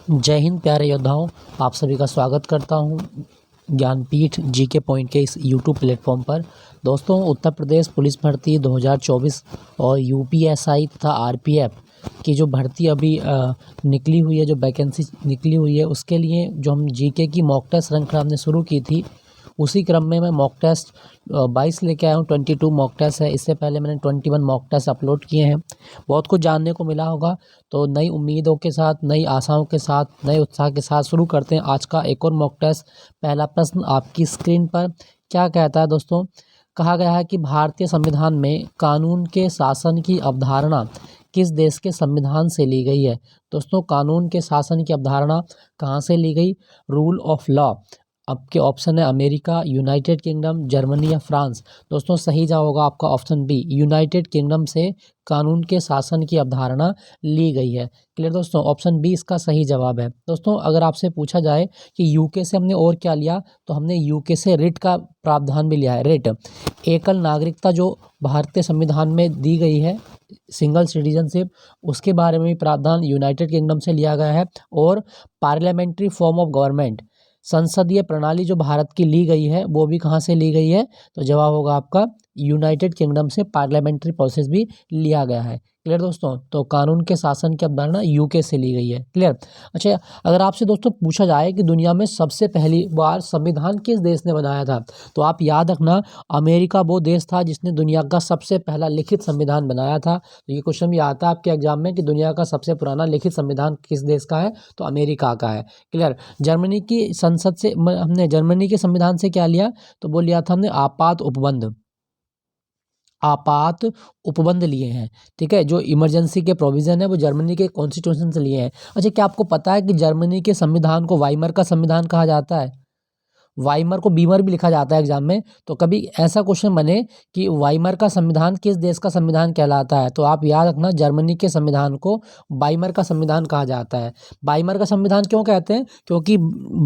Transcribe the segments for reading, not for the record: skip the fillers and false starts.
जय हिंद प्यारे योद्धाओं, आप सभी का स्वागत करता हूं ज्ञानपीठ जीके पॉइंट के इस यूट्यूब प्लेटफॉर्म पर। दोस्तों, उत्तर प्रदेश पुलिस भर्ती 2024 और यूपीएसआई तथा आरपीएफ की जो भर्ती अभी निकली हुई है, जो वैकेंसी निकली हुई है, उसके लिए जो हम जीके की मॉक टेस्ट श्रृंखला हमने शुरू की थी, उसी क्रम में मैं मॉक टेस्ट 22 लेके आया हूँ। 22 मॉक टेस्ट है। इससे पहले मैंने 21 मॉक टेस्ट अपलोड किए हैं। बहुत कुछ जानने को मिला होगा। तो नई उम्मीदों के साथ, नई आशाओं के साथ, नए उत्साह के साथ शुरू करते हैं आज का एक और मॉक टेस्ट। पहला प्रश्न आपकी स्क्रीन पर क्या कहता है दोस्तों? कहा गया है कि भारतीय संविधान में कानून के शासन की अवधारणा किस देश के संविधान से ली गई है? दोस्तों, कानून के शासन की अवधारणा कहाँ से ली गई? Rule of law. आपके ऑप्शन है अमेरिका, यूनाइटेड किंगडम, जर्मनी या फ्रांस। दोस्तों, सही जवाब होगा आपका ऑप्शन बी, यूनाइटेड किंगडम से कानून के शासन की अवधारणा ली गई है। क्लियर दोस्तों, ऑप्शन बी इसका सही जवाब है। दोस्तों, अगर आपसे पूछा जाए कि यूके से हमने और क्या लिया, तो हमने यूके से रिट का प्रावधान भी लिया है। रिट, एकल नागरिकता जो भारतीय संविधान में दी गई है, सिंगल सिटीजनशिप, उसके बारे में भी प्रावधान यूनाइटेड किंगडम से लिया गया है। और पार्लियामेंट्री फॉर्म ऑफ गवर्नमेंट, संसदीय प्रणाली जो भारत की ली गई है, वो भी कहाँ से ली गई है? तो जवाब होगा आपका यूनाइटेड किंगडम से पार्लियामेंट्री प्रोसेस भी लिया गया है। क्लियर दोस्तों, तो कानून के शासन की अवधारणा यूके से ली गई है। क्लियर। अच्छा, अगर आपसे दोस्तों पूछा जाए कि दुनिया में सबसे पहली बार संविधान किस देश ने बनाया था, तो आप याद रखना, अमेरिका वो देश था जिसने दुनिया का सबसे पहला लिखित संविधान बनाया था। तो ये क्वेश्चन भी आता है आपके एग्जाम में कि दुनिया का सबसे पुराना लिखित संविधान किस देश का है? तो अमेरिका का है। क्लियर। जर्मनी की संसद से हमने जर्मनी के संविधान से क्या लिया? तो वो लिया था हमने आपात उपबंध लिए हैं। ठीक है, जो इमरजेंसी के प्रोविजन है वो जर्मनी के कॉन्स्टिट्यूशन से लिए हैं। अच्छा, क्या आपको पता है कि जर्मनी के संविधान को वाइमर का संविधान कहा जाता है? वाइमर को बीमर भी लिखा जाता है एग्जाम में। तो कभी ऐसा क्वेश्चन बने कि वाइमर का संविधान किस देश का संविधान कहलाता है, तो आप याद रखना, जर्मनी के संविधान को वाइमर का संविधान कहा जाता है। वाइमर का संविधान क्यों कहते हैं? क्योंकि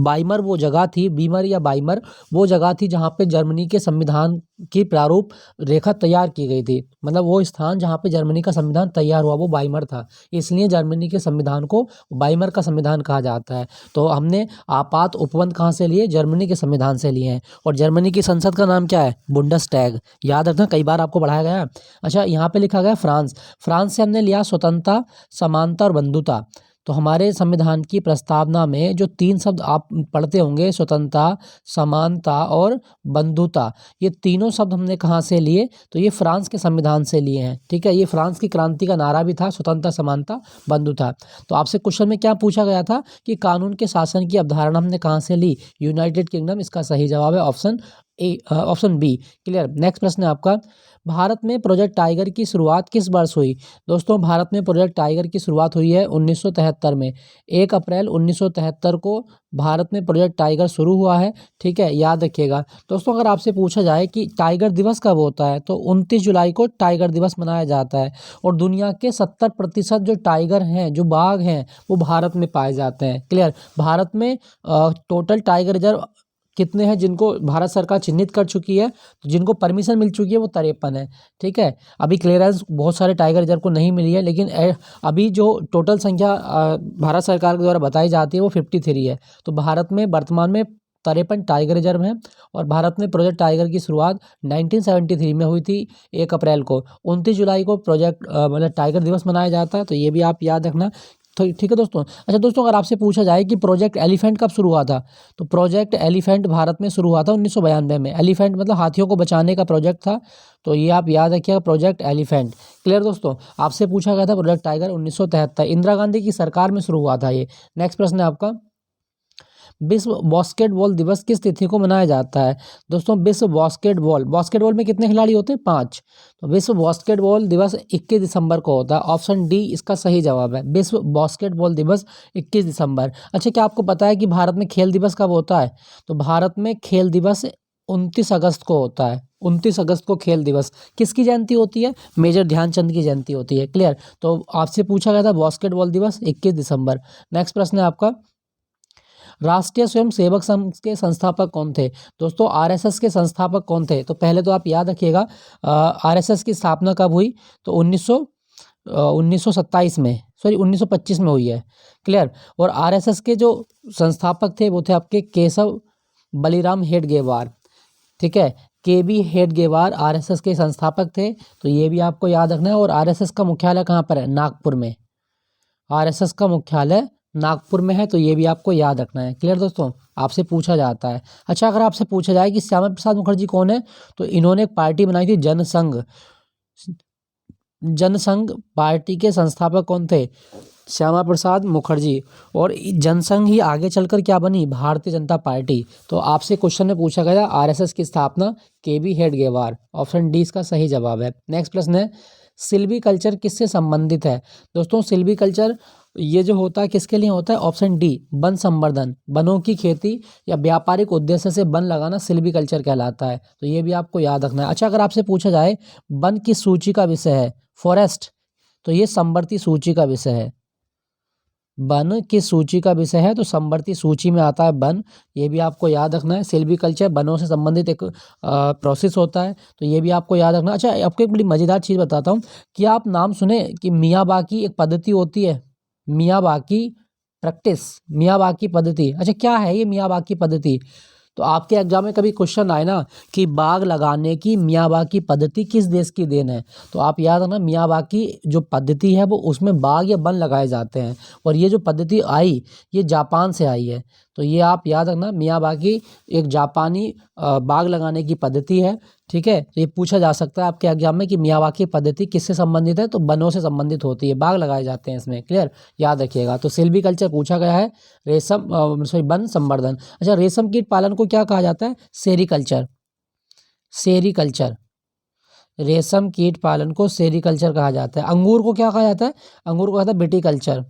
वाइमर वो जगह थी, बीमर या वाइमर वो जगह थी जहाँ पे जर्मनी के संविधान की प्रारूप रेखा तैयार की गई थी। मतलब वो स्थान जहाँ पे जर्मनी का संविधान तैयार हुआ वो वाइमर था, इसलिए जर्मनी के संविधान को वाइमर का संविधान कहा जाता है। तो हमने आपात उपबंध कहाँ से लिए? जर्मनी के संविधान से लिए हैं। और जर्मनी की संसद का नाम क्या है? बुंडसटैग। याद रखना, कई बार आपको पढ़ाया गया है। अच्छा, यहाँ पे लिखा गया फ्रांस। फ्रांस से हमने लिया स्वतंत्रता, समानता और बंधुता। तो हमारे संविधान की प्रस्तावना में जो 3 शब्द आप पढ़ते होंगे, स्वतंत्रता, समानता और बंधुता, ये तीनों शब्द हमने कहाँ से लिए? तो ये फ्रांस के संविधान से लिए हैं। ठीक है, ये फ्रांस की क्रांति का नारा भी था, स्वतंत्रता, समानता, बंधुता। तो आपसे क्वेश्चन में क्या पूछा गया था कि कानून के शासन की अवधारणा हमने कहाँ से ली? United kingdom. इसका सही जवाब है ऑप्शन बी। क्लियर। नेक्स्ट प्रश्न है आपका, भारत में प्रोजेक्ट टाइगर की शुरुआत किस वर्ष हुई? दोस्तों, भारत में प्रोजेक्ट टाइगर की शुरुआत हुई है 1973 में। 1 अप्रैल 1973 को भारत में प्रोजेक्ट टाइगर शुरू हुआ है। ठीक है, याद रखिएगा। दोस्तों, अगर आपसे पूछा जाए कि टाइगर दिवस कब होता है, तो 29 जुलाई को टाइगर दिवस मनाया जाता है। और दुनिया के 70% जो टाइगर हैं, जो बाघ हैं, वो भारत में पाए जाते हैं। क्लियर। भारत में टोटल टाइगर रिजर्व कितने हैं जिनको भारत सरकार चिन्हित कर चुकी है, तो जिनको परमिशन मिल चुकी है वो 53 है। ठीक है, अभी क्लियरेंस बहुत सारे टाइगर रिजर्व को नहीं मिली है, लेकिन अभी जो टोटल संख्या भारत सरकार के द्वारा बताई जाती है वो 53 है। तो भारत में वर्तमान में 53 टाइगर रिजर्व हैं। और भारत में प्रोजेक्ट टाइगर की शुरुआत 1973 में हुई थी 1 अप्रैल को। 29 जुलाई को प्रोजेक्ट मतलब टाइगर दिवस मनाया जाता है। तो ये भी आप याद रखना। तो ठीक है दोस्तों। अच्छा दोस्तों, अगर आपसे पूछा जाए कि प्रोजेक्ट एलिफेंट कब शुरू हुआ था, तो प्रोजेक्ट एलिफेंट भारत में शुरू हुआ था 1992 में। एलिफेंट मतलब हाथियों को बचाने का प्रोजेक्ट था। तो ये आप याद रखिएगा, प्रोजेक्ट एलिफेंट। क्लियर दोस्तों। आपसे पूछा गया था प्रोजेक्ट टाइगर 1973, इंदिरा गांधी की सरकार में शुरू हुआ था ये। नेक्स्ट प्रश्न है आपका, विश्व बास्केटबॉल दिवस किस तिथि को मनाया जाता है? दोस्तों, विश्व बास्केटबॉल में कितने खिलाड़ी होते हैं? 5। तो विश्व बास्केटबॉल दिवस 21 दिसंबर को होता है। ऑप्शन डी इसका सही जवाब है, विश्व बास्केटबॉल दिवस 21 दिसंबर। अच्छा, क्या आपको पता है कि भारत में खेल दिवस कब होता है? तो भारत में खेल दिवस 29 अगस्त को होता है। 29 अगस्त को खेल दिवस किसकी जयंती होती है? मेजर ध्यानचंद की जयंती होती है। क्लियर। तो आपसे पूछा गया था बास्केटबॉल दिवस 21 दिसंबर। नेक्स्ट प्रश्न है आपका, राष्ट्रीय स्वयंसेवक संघ के संस्थापक कौन थे? दोस्तों, आरएसएस के संस्थापक कौन थे? तो पहले तो आप याद रखिएगा, आरएसएस की स्थापना कब हुई? तो 1927 में, सॉरी 1925 में हुई है। क्लियर। और आरएसएस के जो संस्थापक थे वो थे आपके केशव बलिराम हेडगेवार। ठीक है, के बी हेडगेवार आरएसएस के संस्थापक थे, तो ये भी आपको याद रखना है। और आरएसएस का मुख्यालय कहाँ पर है? नागपुर में। आरएसएस का मुख्यालय नागपुर में है, तो ये भी आपको याद रखना है। क्लियर दोस्तों, आपसे पूछा जाता है। अच्छा, अगर आपसे पूछा जाए कि श्यामा प्रसाद मुखर्जी कौन है, तो इन्होंने एक पार्टी बनाई थी जनसंघ। जनसंघ पार्टी के संस्थापक कौन थे? श्यामा प्रसाद मुखर्जी। और जनसंघ ही आगे चलकर क्या बनी? भारतीय जनता पार्टी। तो आपसे क्वेश्चन में पूछा गया आरएसएस की स्थापना के बी हेडगेवार। ऑप्शन डी इसका सही जवाब है। नेक्स्ट प्रश्न है, सिल्वी कल्चर किससे संबंधित है? दोस्तों सिल्वी कल्चर ये जो होता है किसके लिए होता है? ऑप्शन डी वन संवर्धन, वनों की खेती या व्यापारिक उद्देश्य से वन लगाना सिल्वी कल्चर कहलाता है, तो ये भी आपको याद रखना है। अच्छा, अगर आपसे पूछा जाए वन किस सूची का विषय है? फॉरेस्ट, तो ये संवर्ती सूची का विषय है। वन किस सूची का विषय है? तो संवर्ती सूची में आता है वन, ये भी आपको याद रखना है। सिल्वीकल्चर वनों से संबंधित एक प्रोसेस होता है, तो ये भी आपको याद रखना। अच्छा, आपको एक बड़ी मज़ेदार चीज़ बताता हूँ कि आप नाम सुने कि मियावाकी एक पद्धति होती है, मियावाकी प्रैक्टिस, मियावाकी पद्धति। अच्छा, क्या है ये मियावाकी पद्धति? तो आपके एग्जाम में कभी क्वेश्चन आए ना कि बाग लगाने की मियावाकी पद्धति किस देश की देन है, तो आप याद रखना मियावाकी जो पद्धति है वो उसमें बाग या वन लगाए जाते हैं, और ये जो पद्धति आई ये जापान से आई है, तो ये आप याद रखना मियावाकी एक जापानी बाग लगाने की पद्धति है। ठीक है, तो ये पूछा जा सकता है आपके एग्जाम में कि मियावाकी पद्धति किससे संबंधित है, तो वनों से संबंधित होती है, बाग लगाए जाते हैं इसमें। क्लियर, याद रखिएगा। तो सिल्वीकल्चर पूछा गया है, रेशम सॉरी वन संवर्धन। अच्छा, रेशम कीट पालन को क्या कहा जाता है? सेरीकल्चर। सेरीकल्चर, रेशम कीट पालन को सेरीकल्चर कहा जाता है। अंगूर को क्या कहा जाता है? अंगूर को कहा जाता है विटीकल्चर।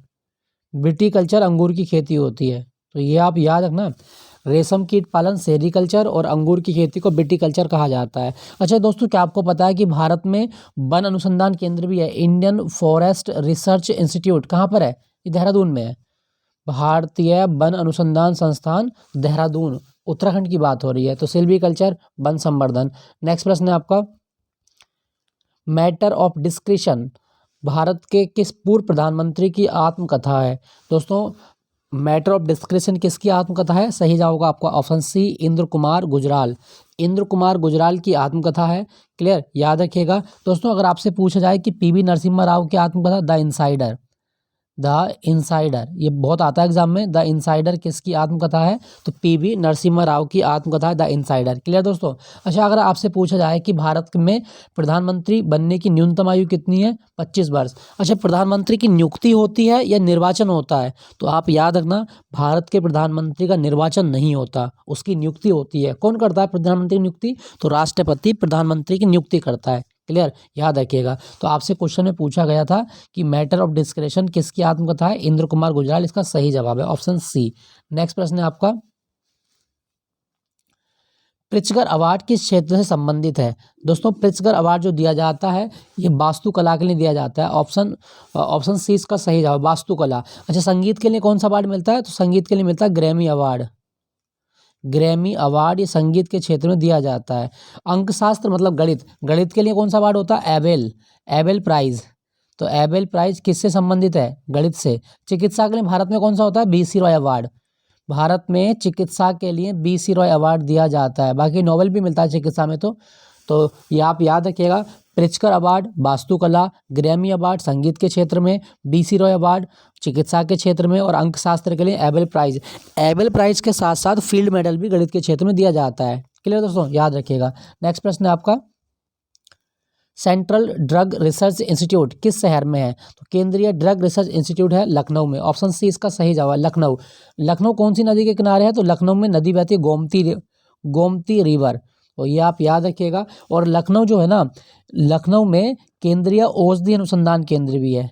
विटीकल्चर अंगूर की खेती होती है, तो ये आप याद रखना, रेशम कीट पालन सेरीकल्चर और अंगूर की खेती को विटीकल्चर कहा जाता है। अच्छा दोस्तों, क्या आपको पता है कि भारत में वन अनुसंधान केंद्र भी है? इंडियन फॉरेस्ट रिसर्च इंस्टीट्यूट कहाँ पर है? ये देहरादून में है। भारतीय वन अनुसंधान संस्थान देहरादून, उत्तराखंड की बात हो रही है। तो सिल्वीकल्चर वन संवर्धन। नेक्स्ट प्रश्न है आपका, मैटर ऑफ डिस्क्रिशन भारत के किस पूर्व प्रधानमंत्री की आत्मकथा है? दोस्तों मैटर ऑफ डिस्क्रिशन किसकी आत्मकथा है? सही जवाब होगा आपका ऑप्शन सी इंद्र कुमार गुजराल। इंद्र कुमार गुजराल की आत्मकथा है। क्लियर, याद रखिएगा। दोस्तों अगर आपसे पूछा जाए कि पीवी नरसिम्हा राव की आत्मकथा द इनसाइडर, द इनसाइडर ये बहुत आता है एग्जाम में, द इनसाइडर किसकी आत्मकथा है? तो पीवी नरसिम्हा राव की आत्मकथा है द इनसाइडर। क्लियर दोस्तों। अच्छा, अगर आपसे पूछा जाए कि भारत में प्रधानमंत्री बनने की न्यूनतम आयु कितनी है? 25 वर्ष। अच्छा, प्रधानमंत्री की नियुक्ति होती है या निर्वाचन होता है? तो आप याद रखना भारत के प्रधानमंत्री का निर्वाचन नहीं होता, उसकी नियुक्ति होती है। कौन करता है प्रधानमंत्री की नियुक्ति? तो राष्ट्रपति प्रधानमंत्री की नियुक्ति करता है। क्लियर, याद रखिएगा। तो आपसे क्वेश्चन में पूछा गया था कि मैटर ऑफ डिस्क्रिशन किसकी आत्मकथा है? इंद्र कुमार गुजराल, इसका सही जवाब है ऑप्शन सी। नेक्स्ट प्रश्न है आपका, प्रिtzker अवार्ड किस क्षेत्र से संबंधित है? दोस्तों प्रिtzker अवार्ड जो दिया जाता है ये वास्तुकला के लिए दिया जाता है। ऑप्शन सी इसका सही जवाब, वास्तुकला। अच्छा, संगीत के लिए कौन सा अवार्ड मिलता है? तो संगीत के लिए मिलता है ग्रैमी अवार्ड। ग्रैमी अवार्ड ये संगीत के क्षेत्र में दिया जाता है। अंकशास्त्र मतलब गणित, गणित के लिए कौन सा अवार्ड होता है? Abel, Abel prize. तो एबेल प्राइज किससे संबंधित है? गणित से। चिकित्सा के लिए भारत में कौन सा होता है? BC Roy award. भारत में चिकित्सा के लिए बीसी रॉय अवार्ड दिया जाता है, बाकी नोबेल भी मिलता है चिकित्सा में। तो ये आप याद रखिएगा, प्रिtzker अवार्ड वास्तुकला, ग्रैमी अवार्ड संगीत के क्षेत्र में, बीसी रॉय अवार्ड चिकित्सा के क्षेत्र में, और अंकशास्त्र के लिए एबेल प्राइज। एबेल प्राइज के साथ साथ फील्ड मेडल भी गणित के क्षेत्र में दिया जाता है। क्लियर दोस्तों, याद रखिएगा। नेक्स्ट प्रश्न है आपका, सेंट्रल ड्रग रिसर्च इंस्टीट्यूट किस शहर में है? तो केंद्रीय ड्रग रिसर्च इंस्टीट्यूट है लखनऊ में। ऑप्शन सी इसका सही जवाब, लखनऊ। लखनऊ कौन सी नदी के किनारे है? तो लखनऊ में नदी बहती है गोमती रिवर, तो ये आप याद रखिएगा। और लखनऊ जो है ना, लखनऊ में केंद्रीय औषधि अनुसंधान केंद्र भी है।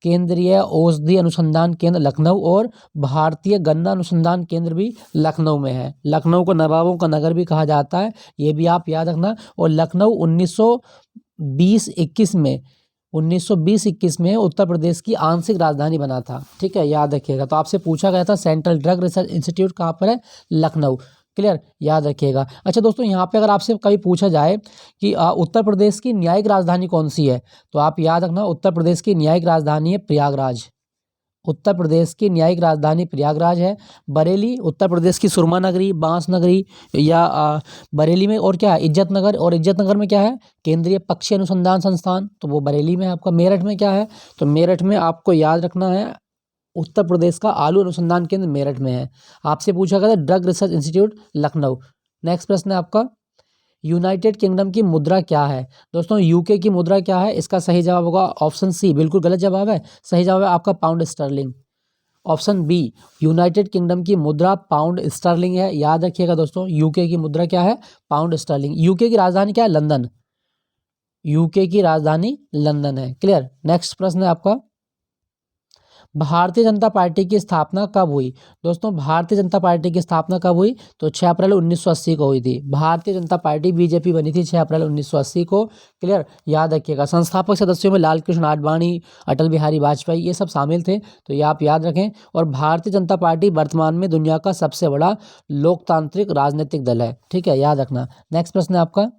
केंद्रीय औषधि अनुसंधान केंद्र लखनऊ, और भारतीय गन्ना अनुसंधान केंद्र भी लखनऊ में है। लखनऊ को नवाबों का नगर भी कहा जाता है, ये भी आप याद रखना। और लखनऊ 1920-21 में उत्तर प्रदेश की आंशिक राजधानी बना था। ठीक है, याद रखिएगा। तो आपसे पूछा गया था सेंट्रल ड्रग रिसर्च इंस्टीट्यूट कहाँ पर है? लखनऊ। क्लियर, याद रखिएगा। अच्छा दोस्तों, यहाँ पे अगर आपसे कभी पूछा जाए कि उत्तर प्रदेश की न्यायिक राजधानी कौन सी है, तो आप याद रखना उत्तर प्रदेश की न्यायिक राजधानी है प्रयागराज। उत्तर प्रदेश की न्यायिक राजधानी प्रयागराज है। बरेली उत्तर प्रदेश की सुरमा नगरी, बांस नगरी या बरेली में, और क्या है, इज्जत नगर, और इज्जत नगर में क्या है, केंद्रीय पक्षी अनुसंधान संस्थान, तो वो बरेली में है आपका। मेरठ में क्या है, तो मेरठ में आपको याद रखना है उत्तर प्रदेश का आलू अनुसंधान केंद्र मेरठ में है। आपसे पूछा गया था drug research institute Lucknow. Next प्रश्न है आपका, यूनाइटेड किंगडम की मुद्रा क्या है। दोस्तों यूके की मुद्रा क्या है, इसका सही जवाब होगा ऑप्शन सी, बिल्कुल गलत जवाब है। सही जवाब है आपका pound sterling, option B. United Kingdom की मुद्रा पाउंड स्टर्लिंग है, याद रखिएगा दोस्तों। यूके की मुद्रा क्या है, पाउंड स्टर्लिंग। यूके की राजधानी क्या है, लंदन। यूके की राजधानी लंदन है। क्लियर। नेक्स्ट प्रश्न है आपका, भारतीय जनता पार्टी की स्थापना कब हुई। दोस्तों भारतीय जनता पार्टी की स्थापना कब हुई, तो 6 अप्रैल 1980 को हुई थी। भारतीय जनता पार्टी बीजेपी बनी थी 6 अप्रैल 1980 को। क्लियर, याद रखिएगा। संस्थापक सदस्यों में लाल कृष्ण आडवाणी, अटल बिहारी वाजपेयी, ये सब शामिल थे, तो ये आप याद रखें। और भारतीय जनता पार्टी वर्तमान में दुनिया का सबसे बड़ा लोकतांत्रिक राजनीतिक दल है। ठीक है, याद रखना। नेक्स्ट प्रश्न है आपका,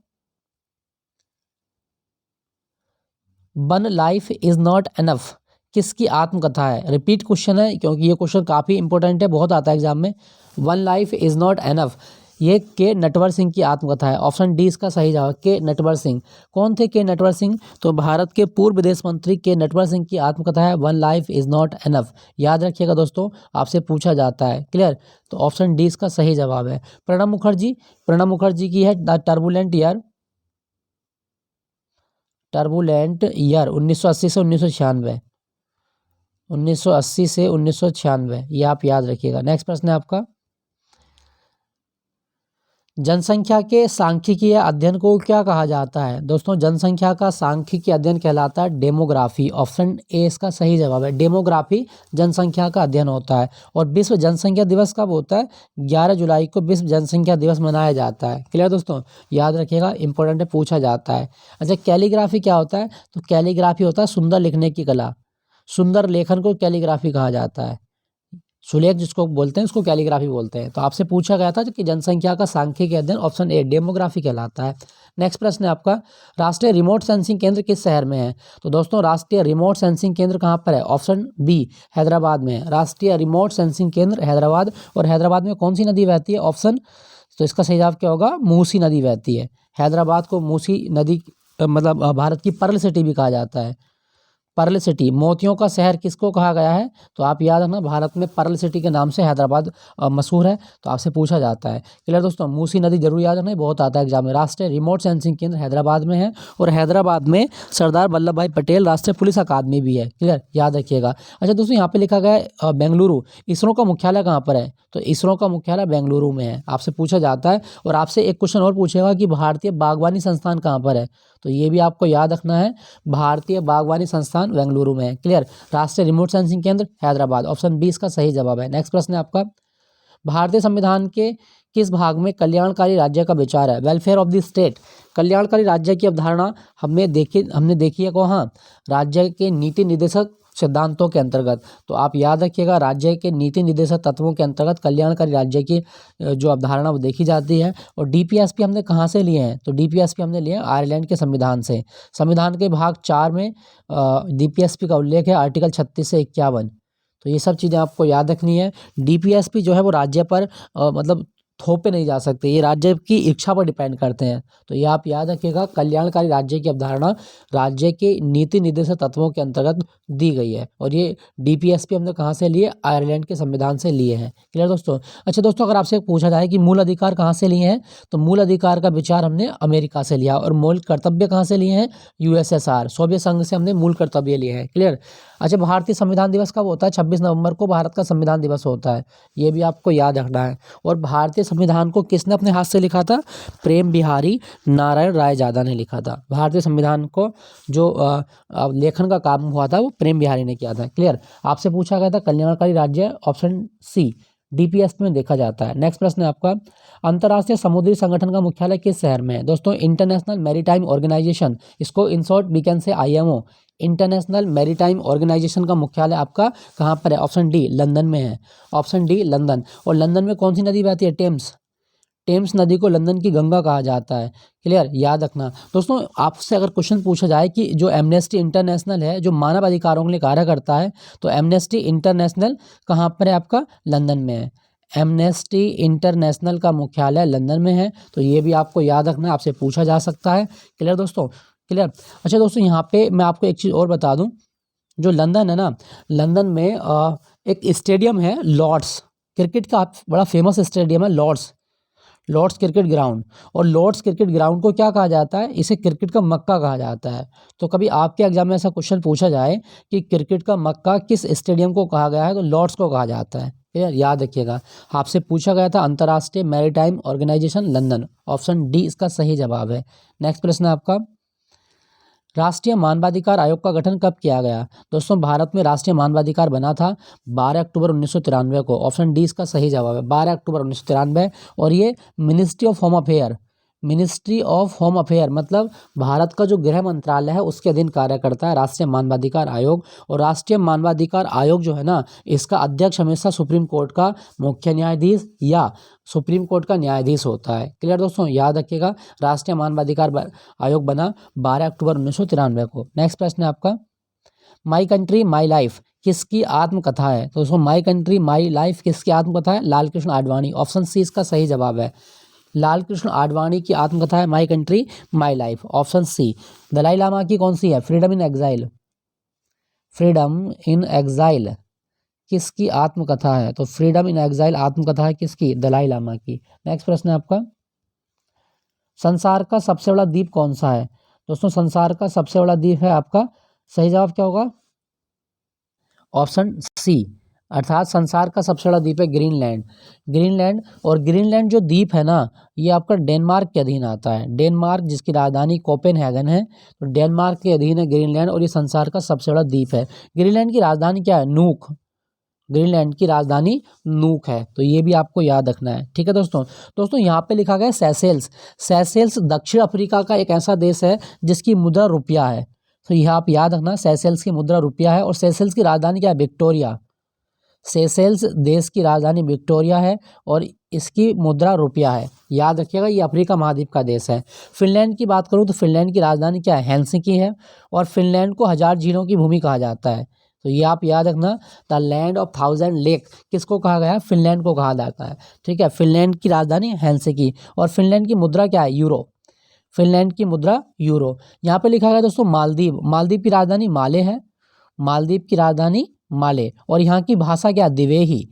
one life is not enough किसकी आत्मकथा है। रिपीट क्वेश्चन है क्योंकि ये क्वेश्चन काफ़ी इंपॉर्टेंट है, बहुत आता है एग्जाम में। One life is not enough, ये के नटवर सिंह की आत्मकथा है। ऑप्शन डी इसका सही जवाब, के नटवर सिंह। कौन थे के नटवर सिंह, तो भारत के पूर्व विदेश मंत्री के नटवर सिंह की आत्मकथा है one life is not enough. याद रखिएगा दोस्तों, आपसे पूछा जाता है। क्लियर, तो ऑप्शन डी इसका सही जवाब है। प्रणब मुखर्जी, प्रणब मुखर्जी की है the turbulent year, turbulent year 1980 से 1996, 1980 से 1996, ये आप याद रखिएगा। नेक्स्ट प्रश्न है आपका, जनसंख्या के सांख्यिकीय अध्ययन को क्या कहा जाता है। दोस्तों जनसंख्या का सांख्यिकीय अध्ययन कहलाता है डेमोग्राफी। ऑप्शन ए इसका सही जवाब है, डेमोग्राफी जनसंख्या का अध्ययन होता है। और विश्व जनसंख्या दिवस कब होता है, 11 जुलाई को विश्व जनसंख्या दिवस मनाया जाता है। क्लियर दोस्तों, याद रखिएगा, इंपॉर्टेंट है, पूछा जाता है। अच्छा, कैलीग्राफी क्या होता है, तो कैलीग्राफी होता है सुंदर लिखने की कला। सुंदर लेखन को कैलीग्राफी कहा जाता है। सुलेख जिसको बोलते हैं उसको कैलीग्राफी बोलते हैं। तो आपसे पूछा गया था कि जनसंख्या का सांख्यिकी अध्ययन, ऑप्शन ए डेमोग्राफी कहलाता है। नेक्स्ट प्रश्न है आपका, राष्ट्रीय रिमोट सेंसिंग केंद्र किस शहर में है। तो दोस्तों राष्ट्रीय रिमोट सेंसिंग केंद्र कहाँ पर है, ऑप्शन बी हैदराबाद में है। राष्ट्रीय रिमोट सेंसिंग केंद्र हैदराबाद। और हैदराबाद में कौन सी नदी बहती है, ऑप्शन, तो इसका सही जवाब क्या होगा, मूसी नदी बहती है। हैदराबाद को मूसी नदी मतलब भारत की पर्ल सिटी भी कहा जाता है। पर्ल सिटी, मोतियों का शहर किसको कहा गया है, तो आप याद रखना भारत में पर्ल सिटी के नाम से हैदराबाद मशहूर है। तो आपसे पूछा जाता है। क्लियर दोस्तों, मूसी नदी जरूर याद रखना, बहुत आता है एग्जाम में। राष्ट्रीय रिमोट सेंसिंग केंद्र हैदराबाद में है। और हैदराबाद में सरदार वल्लभ भाई पटेल राष्ट्रीय पुलिस अकादमी भी है। क्लियर, याद रखिएगा। अच्छा दोस्तों, यहाँ पे लिखा गया है बेंगलुरु, इसरो का मुख्यालय कहाँ पर है, तो इसरो का मुख्यालय बेंगलुरु में है। आपसे पूछा जाता है। और आपसे एक क्वेश्चन और पूछेगा कि भारतीय बागवानी संस्थान कहाँ पर है, तो ये भी आपको याद रखना है, भारतीय बागवानी संस्थान बेंगलुरु में है। क्लियर, राष्ट्रीय रिमोट सेंसिंग केंद्र हैदराबाद, ऑप्शन बी इसका सही जवाब है। नेक्स्ट प्रश्न है आपका, भारतीय संविधान के किस भाग में कल्याणकारी राज्य का विचार है, वेलफेयर ऑफ द स्टेट। कल्याणकारी राज्य की अवधारणा हमने देखी है कहाँ, राज्य के नीति निर्देशक सिद्धांतों के अंतर्गत। तो आप याद रखिएगा, राज्य के नीति निर्देशक तत्वों के अंतर्गत कल्याणकारी राज्य की जो अवधारणा वो देखी जाती है। और डीपीएसपी हमने कहाँ से लिए हैं, तो डीपीएसपी हमने लिए हैं आयरलैंड के संविधान से। संविधान के भाग 4 में डीपीएसपी का उल्लेख है, आर्टिकल 36 से 51। तो ये सब चीज़ें आपको याद रखनी है। डीपीएसपी जो है वो राज्य पर मतलब थोपे नहीं जा सकते, ये राज्य की इच्छा पर डिपेंड करते हैं। तो ये आप याद रखिएगा, कल्याणकारी राज्य की अवधारणा राज्य के नीति निर्देशक तत्वों के अंतर्गत दी गई है। और ये डीपीएसपी हमने कहाँ से लिए, आयरलैंड के संविधान से लिए हैं। क्लियर दोस्तों। अच्छा दोस्तों, अगर आपसे पूछा जाए कि मूल अधिकार कहाँ से लिए हैं, तो मूल अधिकार का विचार हमने अमेरिका से लिया। और मूल कर्तव्य कहाँ से लिए हैं, यूएसएसआर, सोवियत संघ से हमने मूल कर्तव्य लिए हैं। क्लियर। अच्छा, भारतीय संविधान दिवस कब होता है, 26 नवंबर को भारत का संविधान दिवस होता है, ये भी आपको याद रखना है। और भारतीय संविधान को किसने अपने हाथ से लिखा था, प्रेम बिहारी नारायण रायजादा ने लिखा था। भारतीय संविधान को जो लेखन का काम हुआ था वो प्रेम बिहारी ने किया था। क्लियर। आपसे पूछा गया था कल्याणकारी राज्य, ऑप्शन सी डीपीएसपी में देखा जाता है। नेक्स्ट प्रश्न है आपका, अंतर्राष्ट्रीय समुद्री संगठन का मुख्यालय किस शहर में है। दोस्तों इंटरनेशनल मैरीटाइम ऑर्गेनाइजेशन, इसको in short we can say IMO, international maritime organization का मुख्यालय आपका कहाँ पर है, ऑप्शन डी लंदन में है। Option D London. और लंदन में कौन सी नदी बहती है, टेम्स। टेम्स नदी को लंदन की गंगा कहा जाता है। क्लियर, याद रखना। दोस्तों आपसे अगर क्वेश्चन पूछा जाए कि जो एमनेस्टी इंटरनेशनल है जो मानव अधिकारों के लिए कार्य करता है, तो एमनेस्टी इंटरनेशनल कहाँ पर है आपका? लंदन में है। एमनेस्टी इंटरनेशनल का मुख्यालय लंदन में है, तो ये भी आपको याद रखना है, आपसे पूछा जा सकता है। क्लियर दोस्तों, क्लियर। अच्छा दोस्तों यहाँ पे मैं आपको एक चीज़ और बता दूं, जो लंदन है ना, लंदन में एक स्टेडियम है लॉर्ड्स, क्रिकेट का बड़ा फेमस स्टेडियम है लॉर्ड्स, लॉर्ड्स क्रिकेट ग्राउंड। और लॉर्ड्स क्रिकेट ग्राउंड को क्या कहा जाता है? इसे क्रिकेट का मक्का कहा जाता है। तो कभी आपके एग्जाम में ऐसा क्वेश्चन पूछा जाए कि क्रिकेट का मक्का किस स्टेडियम को कहा गया है, तो लॉर्ड्स को कहा जाता है। क्लियर, याद रखिएगा। आपसे पूछा गया था अंतर्राष्ट्रीय maritime organization London, option D इसका सही जवाब है। नेक्स्ट प्रश्न है आपका, राष्ट्रीय मानवाधिकार आयोग का गठन कब किया गया? दोस्तों भारत में राष्ट्रीय मानवाधिकार बना था 12 अक्टूबर 1993 को, ऑप्शन डी इसका सही जवाब है, 12 अक्टूबर 1993। और ये मिनिस्ट्री ऑफ होम अफेयर मतलब भारत का जो गृह मंत्रालय है उसके अधीन कार्य करता है राष्ट्रीय मानवाधिकार आयोग। और राष्ट्रीय मानवाधिकार आयोग जो है ना, इसका अध्यक्ष हमेशा सुप्रीम कोर्ट का मुख्य न्यायाधीश या सुप्रीम कोर्ट का न्यायाधीश होता है। क्लियर दोस्तों, याद रखिएगा। राष्ट्रीय मानवाधिकार आयोग बना 12 अक्टूबर 1993 को। नेक्स्ट प्रश्न है आपका, माई कंट्री माई लाइफ किसकी आत्मकथा है? तो दोस्तों माई कंट्री माई लाइफ किसकी आत्मकथा है? लाल कृष्ण आडवाणी, ऑप्शन सी इसका सही जवाब है। लाल कृष्ण आडवाणी की आत्मकथा है my country my life, option C. Dalai Lama की कौन सी है? Freedom in exile, freedom in exile किसकी आत्मकथा है? तो फ्रीडम इन एग्जाइल आत्मकथा है किसकी? दलाई लामा की। नेक्स्ट प्रश्न है आपका, संसार का सबसे बड़ा द्वीप कौन सा है? दोस्तों संसार का सबसे बड़ा द्वीप है आपका, सही जवाब क्या होगा? ऑप्शन सी, अर्थात संसार का सबसे बड़ा द्वीप है ग्रीनलैंड। ग्रीनलैंड, और ग्रीनलैंड जो द्वीप है ना, ये आपका डेनमार्क के अधीन आता है। डेनमार्क जिसकी राजधानी कोपेनहेगन है, तो डेनमार्क के अधीन है ग्रीनलैंड और ये संसार का सबसे बड़ा द्वीप है। ग्रीनलैंड की राजधानी क्या है? नूक। ग्रीनलैंड की राजधानी नूक है, तो ये भी आपको याद रखना है। ठीक है दोस्तों। दोस्तों यहाँ पे लिखा गया है सेशेल्स। सेशेल्स दक्षिण अफ्रीका का एक ऐसा देश है जिसकी मुद्रा रुपया है, तो यह आप याद रखना, सेशेल्स की मुद्रा रुपया है। और सेशेल्स की राजधानी क्या है? विक्टोरिया। सेशेल्स देश की राजधानी विक्टोरिया है और इसकी मुद्रा रुपया है, याद रखिएगा। ये अफ्रीका महाद्वीप का देश है। फिनलैंड की बात करूँ तो फिनलैंड की राजधानी क्या है? हेलसिंकी है। और फिनलैंड को 1000 झीलों की भूमि कहा जाता है, तो ये आप याद रखना। द लैंड ऑफ 1000 लेक किसको कहा गया है? फिनलैंड को कहा जाता है। ठीक है, फिनलैंड की राजधानी हेलसिंकी। और फिनलैंड की मुद्रा क्या है? यूरो। फिनलैंड की मुद्रा यूरो। यहाँ पे लिखा गया दोस्तों मालदीव। मालदीव की राजधानी माले है। मालदीव की राजधानी माले। और यहाँ की भाषा क्या? दिवेही।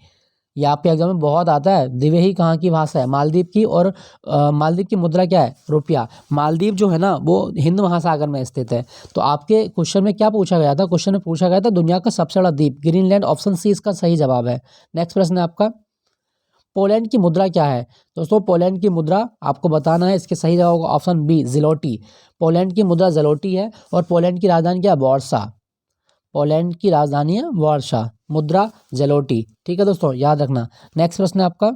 ये आपके एग्जाम में बहुत आता है, दिवेही कहाँ की भाषा है? मालदीव की। और मालदीव की मुद्रा क्या है? रुपया। मालदीव जो है ना वो हिंद महासागर में स्थित है। तो आपके क्वेश्चन में क्या पूछा गया था? क्वेश्चन में पूछा गया था दुनिया का सबसे बड़ा द्वीप ग्रीनलैंड, ऑप्शन सी इसका सही जवाब है। नेक्स्ट प्रश्न है आपका, पोलैंड की मुद्रा क्या है? दोस्तों पोलैंड की मुद्रा आपको बताना है, इसके सही जवाब होगा ऑप्शन बी, ज़िलोटी। पोलैंड की मुद्रा ज़िलोटी है। और पोलैंड की राजधानी क्या है? वॉर्सा। पोलैंड की राजधानी है वार्सा, मुद्रा ज़िलोटी। ठीक है दोस्तों, याद रखना। नेक्स्ट प्रश्न है आपका,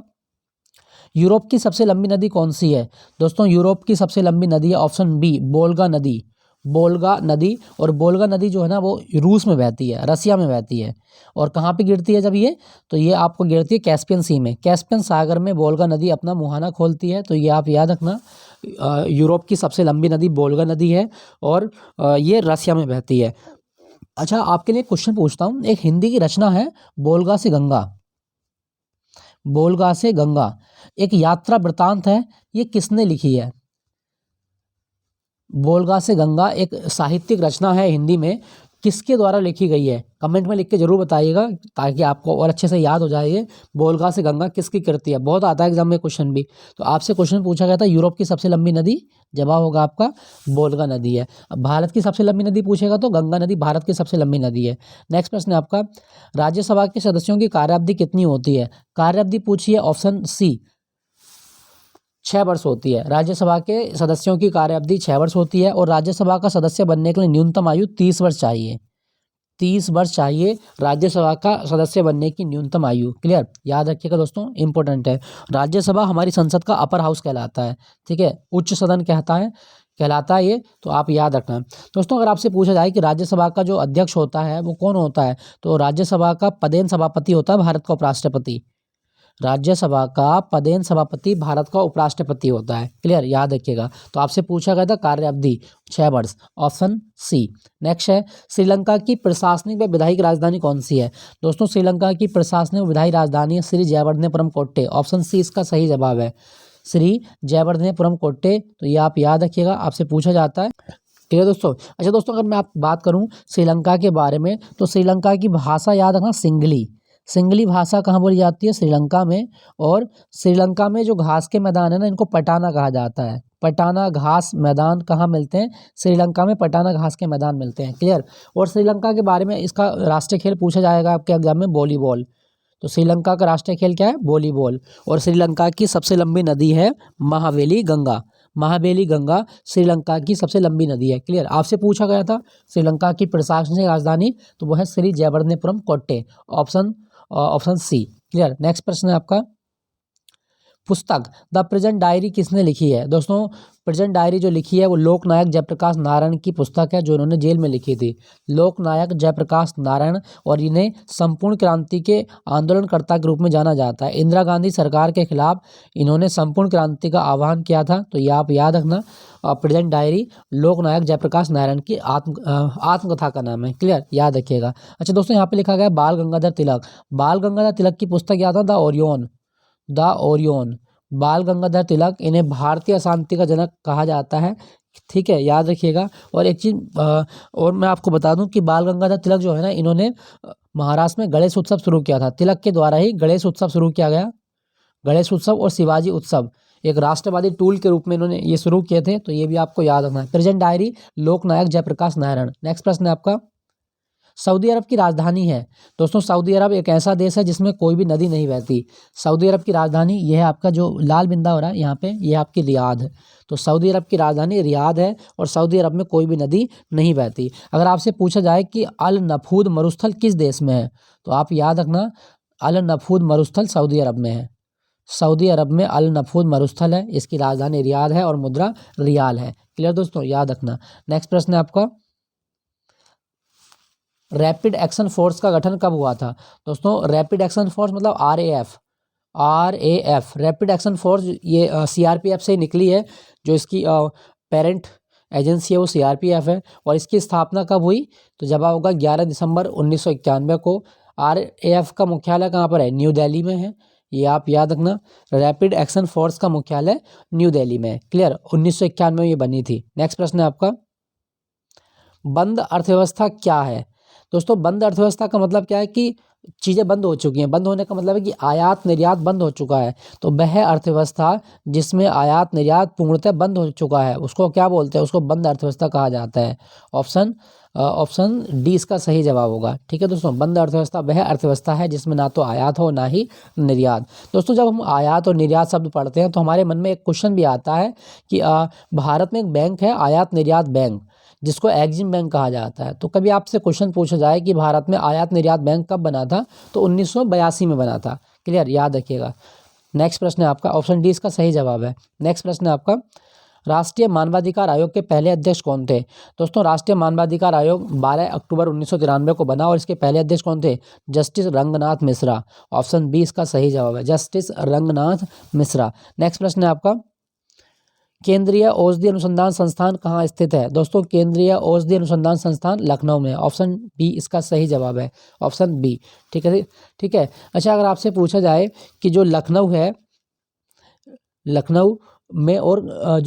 यूरोप की सबसे लंबी नदी कौन सी है? दोस्तों यूरोप की सबसे लंबी नदी है ऑप्शन बी, बोल्गा नदी। बोल्गा नदी। और बोल्गा नदी जो है ना वो रूस में बहती है, रसिया में बहती है। और कहाँ पे गिरती है जब ये? तो ये आपको गिरती है कैस्पियन सी में। कैस्पियन सागर में बोल्गा नदी अपना मुहाना खोलती है, तो ये आप याद रखना। यूरोप की सबसे लंबी नदी बोल्गा नदी है और ये रसिया में बहती है। अच्छा आपके लिए क्वेश्चन पूछता हूँ, एक हिंदी की रचना है बोलगा से गंगा। बोलगा से गंगा एक यात्रा वृतांत है, ये किसने लिखी है? बोलगा से गंगा एक साहित्यिक रचना है हिंदी में, किसके द्वारा लिखी गई है? कमेंट में लिख के जरूर बताइएगा ताकि आपको और अच्छे से याद हो जाए। ये बोलगा से गंगा किसकी कृति है? बहुत आता है एग्जाम में क्वेश्चन भी। तो आपसे क्वेश्चन पूछा गया था यूरोप की सबसे लंबी नदी, जवाब होगा आपका बोलगा नदी है। अब भारत की सबसे लंबी नदी पूछेगा तो गंगा नदी भारत की सबसे लंबी नदी है। नेक्स्ट प्रश्न है आपका, राज्यसभा के सदस्यों की कार्यावधि कितनी होती है? कार्यावधि पूछिए ऑप्शन सी, 6 वर्ष होती है। राज्यसभा के सदस्यों की कार्यावधि 6 वर्ष होती है। और राज्यसभा का सदस्य बनने के लिए न्यूनतम आयु 30 वर्ष चाहिए। 30 वर्ष चाहिए राज्यसभा का सदस्य बनने की न्यूनतम आयु। क्लियर, याद रखिएगा दोस्तों, इंपॉर्टेंट है। राज्यसभा हमारी संसद का अपर हाउस कहलाता है। ठीक है, उच्च सदन कहलाता है ये, तो आप याद रखना। दोस्तों अगर आपसे पूछा जाए कि राज्यसभा का जो अध्यक्ष होता है वो कौन होता है, तो राज्यसभा का पदेन सभापति होता है भारत का उपराष्ट्रपति। राज्यसभा का पदेन सभापति भारत का उपराष्ट्रपति होता है। क्लियर, याद रखिएगा। तो आपसे पूछा गया था कार्य अवधि 6 वर्ष, ऑप्शन सी। नेक्स्ट है श्रीलंका की प्रशासनिक व विधायिक राजधानी कौन सी है? दोस्तों श्रीलंका की प्रशासनिक विधायी राजधानी है श्री जयवर्धनेपुरम कोट्टे, ऑप्शन सी इसका सही जवाब है, श्री जयवर्धनेपुरम कोट्टे। तो ये आप याद रखिएगा, आपसे पूछा जाता है। ठीक है दोस्तों। अच्छा दोस्तों, अगर मैं आप बात करूं श्रीलंका के बारे में, तो श्रीलंका की भाषा याद रखना सिंगली। सिंगली भाषा कहाँ बोली जाती है? श्रीलंका में। और श्रीलंका में जो घास के मैदान है ना, इनको पटाना कहा जाता है। पटाना घास मैदान कहाँ मिलते हैं? श्रीलंका में पटाना घास के मैदान मिलते हैं। क्लियर। और श्रीलंका के बारे में इसका राष्ट्रीय खेल पूछा जाएगा आपके एग्जाम में, वॉलीबॉल। तो श्रीलंका का राष्ट्रीय खेल क्या है? वॉलीबॉल। और श्रीलंका की सबसे लंबी नदी है महावेली गंगा। महावेली गंगा श्रीलंका की सबसे लंबी नदी है। क्लियर। आपसे पूछा गया था श्रीलंका की प्रशासनिक राजधानी, तो वो है Shri Jayawardenepura Kotte, option C. Clear. Next प्रश्न है आपका, पुस्तक द प्रेजेंट डायरी किसने लिखी है? दोस्तों प्रेजेंट डायरी जो लिखी है वो लोकनायक जयप्रकाश नारायण की पुस्तक है, जो इन्होंने जेल में लिखी थी। लोकनायक जयप्रकाश नारायण, और इन्हें संपूर्ण क्रांति के आंदोलनकर्ता के रूप में जाना जाता है। इंदिरा गांधी सरकार के खिलाफ इन्होंने संपूर्ण क्रांति का आह्वान किया था। तो ये आप याद रखना, प्रेजेंट डायरी लोकनायक जयप्रकाश नारायण की आत्मकथा का नाम है। क्लियर, याद रखिएगा। अच्छा दोस्तों, यहाँ पे लिखा गया बाल गंगाधर तिलक। बाल गंगाधर तिलक की पुस्तक याद था, द ओरियन। बाल गंगाधर तिलक, इन्हें भारतीय शांति का जनक कहा जाता है। ठीक है, याद रखिएगा। और एक चीज़ और मैं आपको बता दूं कि बाल गंगाधर तिलक जो है ना, इन्होंने महाराष्ट्र में गणेश उत्सव शुरू किया था। तिलक के द्वारा ही गणेश उत्सव शुरू किया गया। गणेश उत्सव और शिवाजी उत्सव एक राष्ट्रवादी टूल के रूप में इन्होंने ये शुरू किए थे। तो ये भी आपको याद रखना है। प्रेजेंट डायरी लोकनायक जयप्रकाश नारायण। नेक्स्ट प्रश्न है आपका, सऊदी अरब की राजधानी है। दोस्तों सऊदी अरब एक ऐसा देश है जिसमें कोई भी नदी नहीं बहती। सऊदी अरब की राजधानी ये है, आपका जो लाल बिंदा हो रहा है यहाँ पे, ये आपकी रियाद है। तो सऊदी अरब की राजधानी रियाद है, और सऊदी अरब में कोई भी नदी नहीं बहती। अगर आपसे पूछा जाए कि अल नफूद मरुस्थल किस देश में है, तो आप याद रखना अल नफूद मरुस्थल सऊदी अरब में है। सऊदी अरब में अल नफूद मरुस्थल है, इसकी राजधानी रियाद है और मुद्रा रियाल है। क्लियर दोस्तों, याद रखना। नेक्स्ट प्रश्न है आपका, रैपिड एक्शन फोर्स का गठन कब हुआ था? दोस्तों रैपिड एक्शन फोर्स मतलब RAF रैपिड एक्शन फोर्स, ये CRPF से निकली है। जो इसकी पेरेंट एजेंसी है वो CRPF है। और इसकी स्थापना कब हुई? तो जवाब होगा 11 दिसंबर 1991 को। RAF का मुख्यालय कहाँ पर है? न्यू दिल्ली में है। ये आप याद रखना, रैपिड एक्शन फोर्स का मुख्यालय न्यू दिल्ली में है। क्लियर, 1991 में ये बनी थी। नेक्स्ट प्रश्न है आपका, बंद अर्थव्यवस्था क्या है? दोस्तों बंद अर्थव्यवस्था का मतलब क्या है कि चीज़ें बंद हो चुकी हैं। बंद होने का मतलब है कि आयात निर्यात बंद हो चुका है। तो वह अर्थव्यवस्था जिसमें आयात निर्यात पूर्णतः बंद हो चुका है, उसको क्या बोलते हैं? उसको बंद अर्थव्यवस्था कहा जाता है। ऑप्शन डी इसका सही जवाब होगा। ठीक है दोस्तों, बंद अर्थव्यवस्था वह अर्थव्यवस्था है जिसमें ना तो आयात हो ना ही निर्यात। दोस्तों जब हम आयात और निर्यात शब्द पढ़ते हैं तो हमारे मन में एक क्वेश्चन भी आता है कि भारत में एक बैंक है आयात निर्यात बैंक, जिसको एग्जिम बैंक कहा जाता है। तो कभी आपसे क्वेश्चन पूछा जाए कि भारत में आयात निर्यात बैंक कब बना था, तो 1982 में बना था। क्लियर, याद रखिएगा। नेक्स्ट प्रश्न है आपका, ऑप्शन डी इसका सही जवाब है। नेक्स्ट प्रश्न है आपका, राष्ट्रीय मानवाधिकार आयोग के पहले अध्यक्ष कौन थे? दोस्तों राष्ट्रीय मानवाधिकार आयोग 12 अक्टूबर 1993 को बना, और इसके पहले अध्यक्ष कौन थे? Justice Ranganath Mishra. Option B इसका सही जवाब है, जस्टिस रंगनाथ मिश्रा। नेक्स्ट प्रश्न है आपका, केंद्रीय औषधि अनुसंधान संस्थान कहाँ स्थित है? दोस्तों केंद्रीय औषधि अनुसंधान संस्थान लखनऊ में। ऑप्शन बी इसका सही जवाब है, ऑप्शन बी। ठीक है, ठीक है। अच्छा अगर आपसे पूछा जाए कि जो लखनऊ है, लखनऊ में और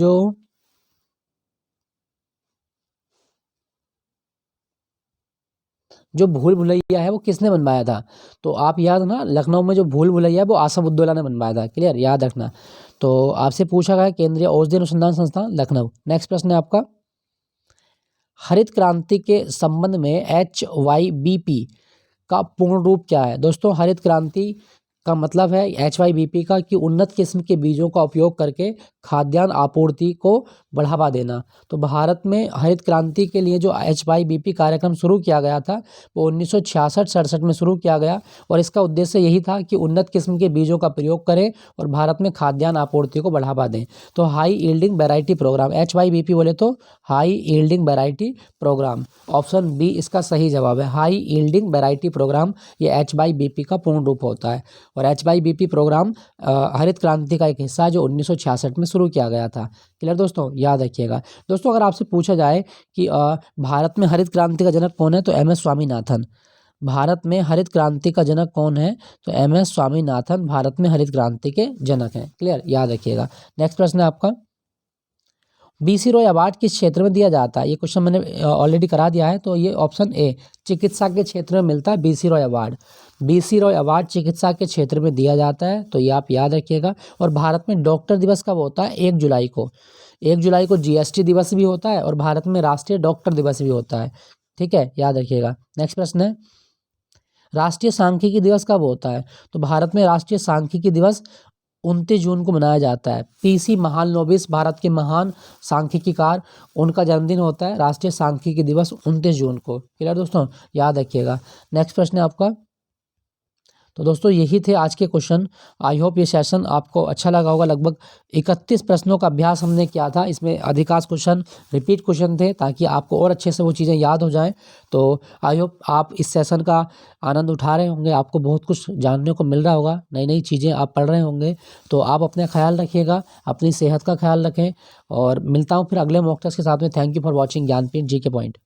जो भूल भुलैया है वो किसने बनवाया था? तो आप याद रखना, लखनऊ में जो भूल भुलैया है वो आसफ उद्दौला ने बनवाया था। क्लियर, याद रखना। तो आपसे पूछा गया केंद्रीय औषधि अनुसंधान संस्थान लखनऊ। नेक्स्ट प्रश्न है आपका, हरित क्रांति के संबंध में HYBP का पूर्ण रूप क्या है? दोस्तों हरित क्रांति का मतलब है HYBP का कि उन्नत किस्म के बीजों का उपयोग करके खाद्यान्न आपूर्ति को बढ़ावा देना। तो भारत में हरित क्रांति के लिए जो HYBP कार्यक्रम शुरू किया गया था वो 1966-67 में शुरू किया गया, और इसका उद्देश्य यही था कि उन्नत किस्म के बीजों का प्रयोग करें और भारत में खाद्यान्न आपूर्ति को बढ़ावा दें। तो high yielding variety programme, HYBP बोले तो high yielding variety programme. Option B इसका सही जवाब है, हाई यील्डिंग वैरायटी प्रोग्राम, ये HYBP का पूर्ण रूप होता है। और HYBP प्रोग्राम हरित क्रांति का एक हिस्सा है जो 1966 में शुरू किया गया था। क्लियर दोस्तों, याद रखिएगा। दोस्तों अगर आपसे पूछा जाए कि भारत में हरित क्रांति का जनक कौन है, तो MS स्वामीनाथन। भारत में हरित क्रांति का जनक कौन है, तो MS स्वामीनाथन भारत में हरित क्रांति के जनक हैं। क्लियर, याद रखिएगा। नेक्स्ट प्रश्न है आपका, BC रॉय अवार्ड किस क्षेत्र में दिया जाता है? ये क्वेश्चन मैंने ऑलरेडी करा दिया है, तो ये ऑप्शन ए चिकित्सा के क्षेत्र में मिलता है BC Roy award. BC Roy award चिकित्सा के क्षेत्र में दिया जाता है, तो ये आप याद रखिएगा। और भारत में डॉक्टर दिवस कब होता है? 1 जुलाई को। 1 जुलाई को GST दिवस भी होता है और भारत में राष्ट्रीय डॉक्टर दिवस भी होता है। ठीक है, याद रखिएगा। नेक्स्ट प्रश्न है, राष्ट्रीय सांख्यिकी दिवस कब होता है? तो भारत में राष्ट्रीय सांख्यिकी दिवस 29 जून को मनाया जाता है। PC महालनोबिस भारत के महान सांख्यिकीकार, उनका जन्मदिन होता है राष्ट्रीय सांख्यिकी दिवस 29 जून को। क्लियर दोस्तों, याद रखिएगा। नेक्स्ट प्रश्न है आपका, तो दोस्तों यही थे आज के क्वेश्चन। आई होप ये सेशन आपको अच्छा लगा होगा। लगभग 31 प्रश्नों का अभ्यास हमने किया था। इसमें अधिकांश क्वेश्चन रिपीट क्वेश्चन थे ताकि आपको और अच्छे से वो चीज़ें याद हो जाएं। तो आई होप आप इस सेशन का आनंद उठा रहे होंगे, आपको बहुत कुछ जानने को मिल रहा होगा, नई नई चीज़ें आप पढ़ रहे होंगे। तो आप अपना ख्याल रखिएगा, अपनी सेहत का ख्याल रखें और मिलता हूँ फिर अगले मॉक टेस्ट के साथ में। Thank you for watching Jnanpith GK point.